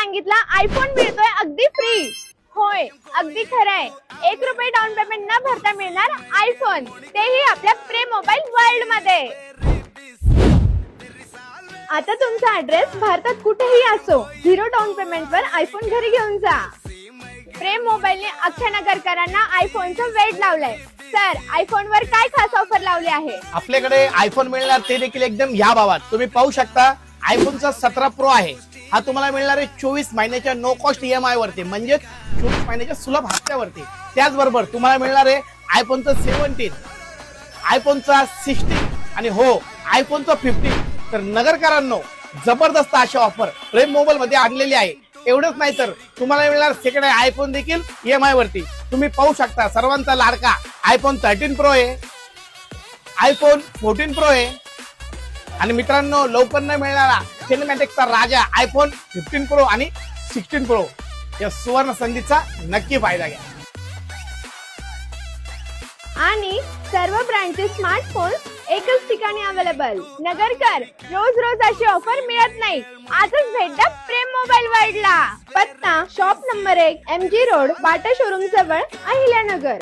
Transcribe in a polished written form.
सांगितलं आयफोन मिळतोय अगदी फ्री. होय, अगदी खरंय. 1 रुपये डाऊन पेमेंट न भरता मिळणार आयफोन, तेही आपल्या प्रेम मोबाईल वर्ल्ड मध्ये. आता तुमचा ऍड्रेस भारतात कुठेही असो, 0 डाऊन पेमेंट वर आयफोन घरी घेऊन जा. प्रेम मोबाईलने अख्ख्या नगरकरांना आयफोनचं वेड लावलंय. सर, आयफोन वर काय खास ऑफर लावली आहे? आपल्याकडे आयफोन मिळणार ते देखील एकदम या भावात. तुम्ही पाहू शकता आयफोनचा 17 प्रो आहे. हा तुम्हाला मिळणार आहे 24 महिन्याच्या नो कॉस्ट EMI वरती, म्हणजे 24 महिन्याच्या सुलभ हप्त्यावरती. त्याचबरोबर तुम्हाला मिळणार आहे आयफोनचा 17, आयफोनचा 16 आणि हो आयफोनचा 15. तर नगरकरांनो, जबरदस्त अशी ऑफर प्रेम मोबाईल मध्ये आणलेली आहे. एवढंच नाही तर तुम्हाला मिळणार सेकंड आयफोन देखील EMI वरती. तुम्ही पाहू शकता सर्वांचा लाडका आयफोन 13 प्रो आहे, आयफोन 14 प्रो आहे आणि मित्रांनो लवकर न मिळणारा सिनेमॅटिकचा राजा आयफोन 15 प्रो आणि 16 प्रो. या सुवर्ण संधीचा नक्की फायदा घ्या. आणि सर्व ब्रँडचे स्मार्टफोन एकच ठिकाणी अवेलेबल. नगरकर, रोज रोज अशी ऑफर मिळत नाही. आजच भेट द्या प्रेम मोबाईल वर्ल्डला. पत्ता shop number 1, MG road, Bata showroom जवळ, अहिल्यानगर.